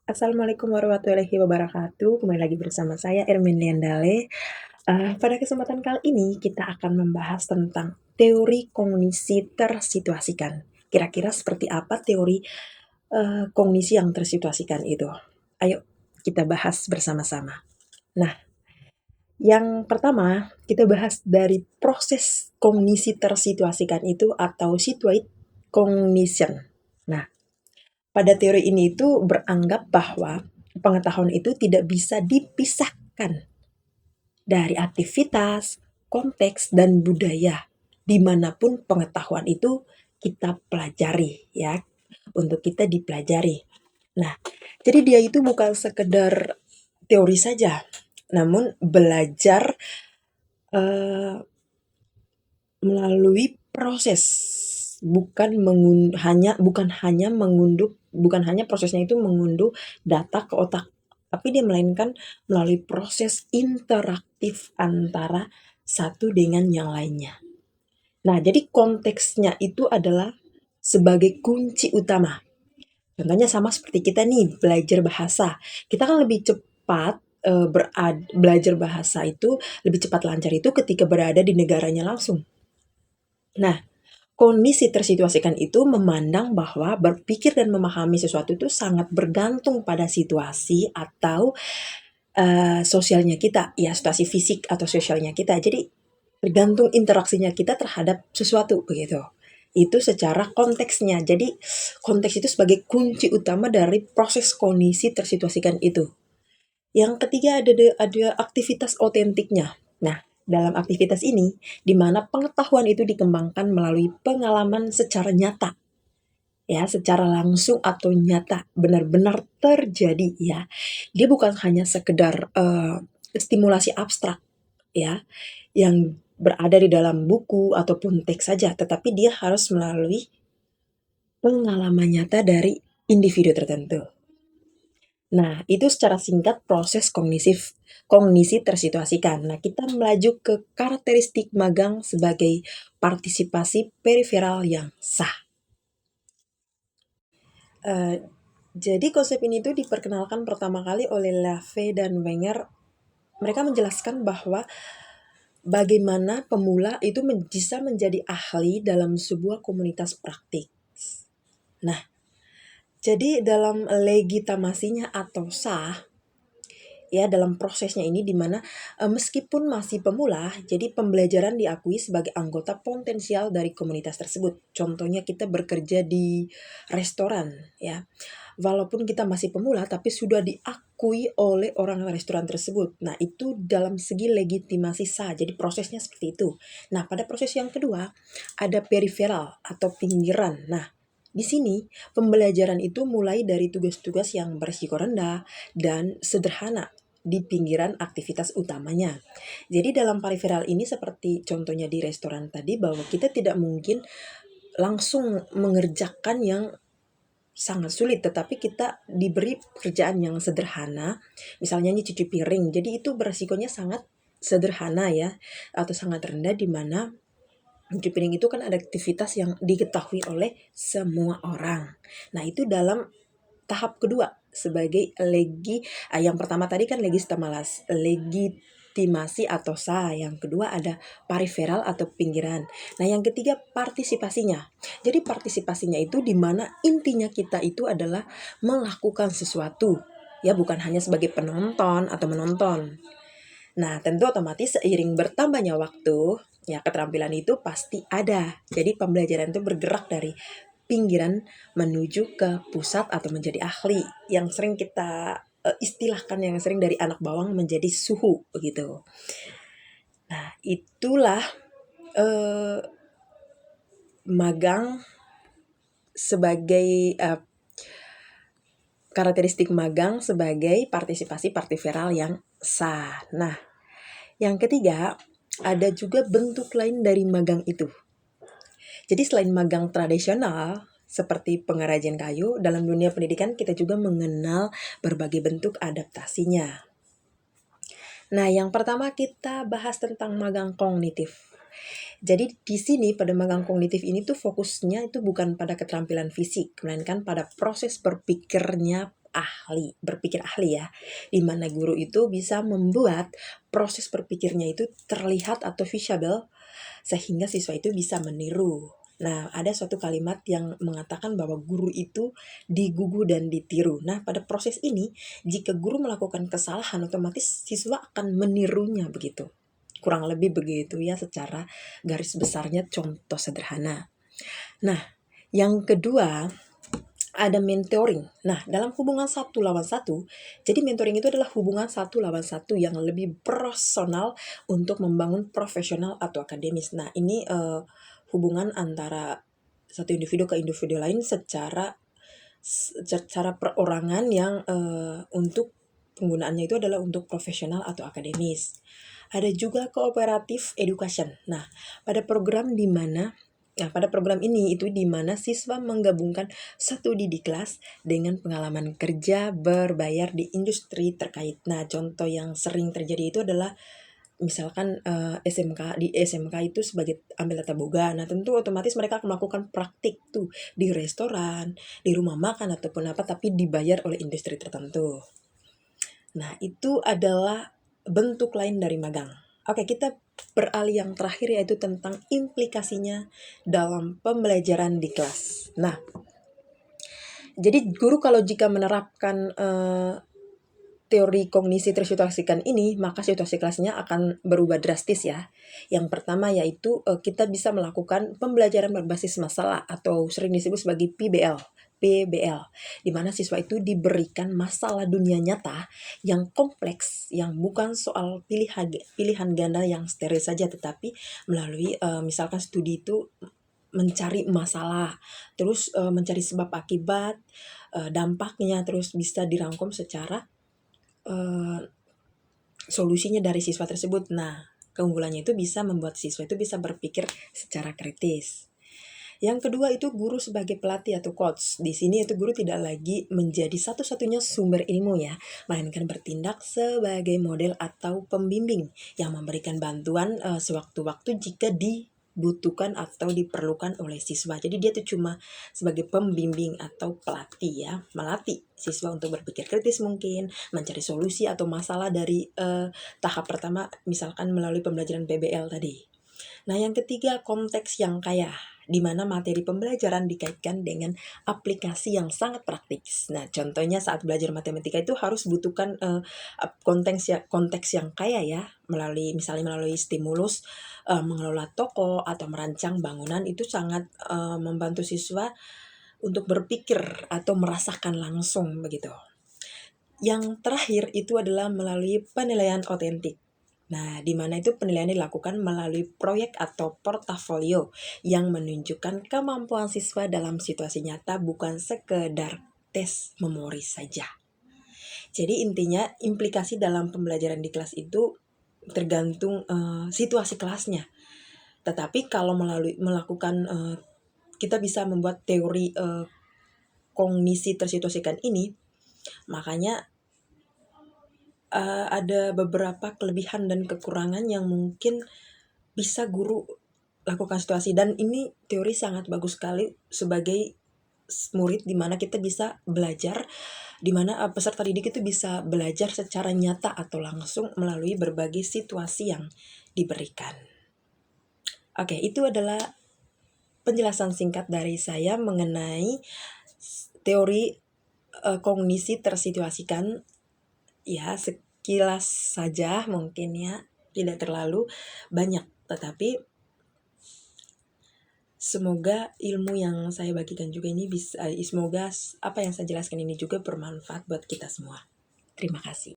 Assalamualaikum warahmatullahi wabarakatuh. Kembali lagi bersama saya Ermin Liandale. Pada kesempatan kali ini kita akan membahas tentang teori kognisi tersituasikan. Kira-kira seperti apa teori kognisi yang tersituasikan itu? Ayo kita bahas bersama-sama. Nah, yang pertama kita bahas dari proses kognisi tersituasikan itu atau situate cognition. Nah, pada teori ini itu beranggap bahwa pengetahuan itu tidak bisa dipisahkan dari aktivitas, konteks, dan budaya dimanapun pengetahuan itu kita pelajari ya, untuk kita dipelajari. Nah, jadi dia itu bukan sekedar teori saja, namun belajar eh, melalui proses, bukan hanya prosesnya itu mengunduh data ke otak, tapi dia melainkan melalui proses interaktif antara satu dengan yang lainnya. Nah, jadi konteksnya itu adalah sebagai kunci utama. Contohnya sama seperti kita nih belajar bahasa. Kita kan lebih cepat belajar bahasa itu lebih cepat lancar itu ketika berada di negaranya langsung. Nah, kondisi tersituasikan itu memandang bahwa berpikir dan memahami sesuatu itu sangat bergantung pada situasi atau sosialnya kita, ya situasi fisik atau sosialnya kita. Jadi tergantung interaksinya kita terhadap sesuatu begitu. Itu secara konteksnya. Jadi konteks itu sebagai kunci utama dari proses kondisi tersituasikan itu. Yang ketiga ada aktivitas otentiknya. Nah, dalam aktivitas ini, di mana pengetahuan itu dikembangkan melalui pengalaman secara nyata, ya, secara langsung atau nyata, benar-benar terjadi, ya. Dia bukan hanya sekedar stimulasi abstrak, ya, yang berada di dalam buku ataupun teks saja, tetapi dia harus melalui pengalaman nyata dari individu tertentu. Nah, itu secara singkat proses kognisi tersituasikan. Nah, kita melaju ke karakteristik magang sebagai partisipasi periferal yang sah. Uh, jadi konsep ini tuh diperkenalkan pertama kali oleh Lave dan Wenger. Mereka menjelaskan bahwa bagaimana pemula itu bisa menjadi ahli dalam sebuah komunitas praktik. Nah, jadi dalam legitimasinya atau sah, ya dalam prosesnya ini di mana meskipun masih pemula, jadi pembelajaran diakui sebagai anggota potensial dari komunitas tersebut. Contohnya kita bekerja di restoran, ya. Walaupun kita masih pemula tapi sudah diakui oleh orang restoran tersebut. Nah, itu dalam segi legitimasi sah. Jadi prosesnya seperti itu. Nah, pada proses yang kedua ada periferal atau pinggiran. Nah, di sini pembelajaran itu mulai dari tugas-tugas yang berisiko rendah dan sederhana di pinggiran aktivitas utamanya. Jadi dalam periferal ini seperti contohnya di restoran tadi bahwa kita tidak mungkin langsung mengerjakan yang sangat sulit, tetapi kita diberi pekerjaan yang sederhana, misalnya ini cuci piring. Jadi itu beresikonya sangat sederhana ya, atau sangat rendah di mana cuci piring itu kan ada aktivitas yang diketahui oleh semua orang. Nah, itu dalam tahap kedua sebagai yang pertama tadi kan legitimasi atau sah, yang kedua ada periferal atau pinggiran. Nah, yang ketiga partisipasinya. Jadi partisipasinya itu di mana intinya kita itu adalah melakukan sesuatu, ya bukan hanya sebagai penonton atau menonton. Nah, tentu otomatis seiring bertambahnya waktu, ya keterampilan itu pasti ada. Jadi pembelajaran itu bergerak dari pinggiran menuju ke pusat atau menjadi ahli. Yang sering kita istilahkan, yang sering dari anak bawang menjadi suhu begitu. Nah, itulah magang sebagai karakteristik magang sebagai partisipasi partiferal yang sah. Nah, yang ketiga, ada juga bentuk lain dari magang itu. Jadi selain magang tradisional, seperti pengrajin kayu, dalam dunia pendidikan kita juga mengenal berbagai bentuk adaptasinya. Nah, yang pertama kita bahas tentang magang kognitif. Jadi di sini pada magang kognitif ini tuh fokusnya itu bukan pada keterampilan fisik, melainkan pada proses berpikirnya berpikir ahli ya, di mana guru itu bisa membuat proses berpikirnya itu terlihat atau visible sehingga siswa itu bisa meniru. Nah, ada suatu kalimat yang mengatakan bahwa guru itu digugu dan ditiru. Nah, pada proses ini, jika guru melakukan kesalahan, otomatis siswa akan menirunya begitu. Kurang lebih begitu ya secara garis besarnya contoh sederhana. Nah, yang kedua ada mentoring. Nah, dalam hubungan satu lawan satu, jadi mentoring itu adalah hubungan satu lawan satu yang lebih personal untuk membangun profesional atau akademis. Nah, ini hubungan antara satu individu ke individu lain secara perorangan yang untuk penggunaannya itu adalah untuk profesional atau akademis. Ada juga cooperative education. Nah, pada program ini itu di mana siswa menggabungkan studi di kelas dengan pengalaman kerja berbayar di industri terkait. Nah, contoh yang sering terjadi itu adalah misalkan di SMK itu sebagai ambil tata boga. Nah, tentu otomatis mereka akan melakukan praktik tuh di restoran, di rumah makan ataupun apa, tapi dibayar oleh industri tertentu. Nah, itu adalah bentuk lain dari magang. Oke, kita beralih yang terakhir yaitu tentang implikasinya dalam pembelajaran di kelas. Nah, jadi guru kalau jika menerapkan teori kognisi tersituasikan ini, maka situasi kelasnya akan berubah drastis ya. Yang pertama yaitu kita bisa melakukan pembelajaran berbasis masalah atau sering disebut sebagai PBL, di mana siswa itu diberikan masalah dunia nyata yang kompleks, yang bukan soal pilihan ganda yang steril saja, tetapi melalui misalkan studi itu mencari masalah, terus mencari sebab akibat, dampaknya, terus bisa dirangkum secara solusinya dari siswa tersebut. Nah, keunggulannya itu bisa membuat siswa itu bisa berpikir secara kritis. Yang kedua itu guru sebagai pelatih atau coach. Di sini itu guru tidak lagi menjadi satu-satunya sumber ilmu ya, melainkan bertindak sebagai model atau pembimbing yang memberikan bantuan sewaktu-waktu jika dibutuhkan atau diperlukan oleh siswa. Jadi dia tuh cuma sebagai pembimbing atau pelatih ya, melatih siswa untuk berpikir kritis mungkin, mencari solusi atau masalah dari tahap pertama misalkan melalui pembelajaran PBL tadi. Nah, yang ketiga konteks yang kaya, di mana materi pembelajaran dikaitkan dengan aplikasi yang sangat praktis. Nah, contohnya saat belajar matematika itu harus butuhkan konteks yang kaya ya, misalnya melalui stimulus, mengelola toko atau merancang bangunan itu sangat membantu siswa untuk berpikir atau merasakan langsung begitu. Yang terakhir itu adalah melalui penilaian otentik. Nah, di mana itu penilaian dilakukan melalui proyek atau portofolio yang menunjukkan kemampuan siswa dalam situasi nyata, bukan sekedar tes memori saja. Jadi intinya implikasi dalam pembelajaran di kelas itu tergantung situasi kelasnya. Tetapi kalau melakukan kita bisa membuat teori kognisi tersituasikan ini, makanya ada beberapa kelebihan dan kekurangan yang mungkin bisa guru lakukan situasi, dan ini teori sangat bagus sekali sebagai murid di mana kita bisa belajar, di mana peserta didik itu bisa belajar secara nyata atau langsung melalui berbagai situasi yang diberikan. Oke, itu adalah penjelasan singkat dari saya mengenai teori kognisi tersituasikan. Ya, sekilas saja mungkin ya, tidak terlalu banyak, tetapi semoga ilmu yang saya bagikan juga ini semoga apa yang saya jelaskan ini juga bermanfaat buat kita semua. Terima kasih.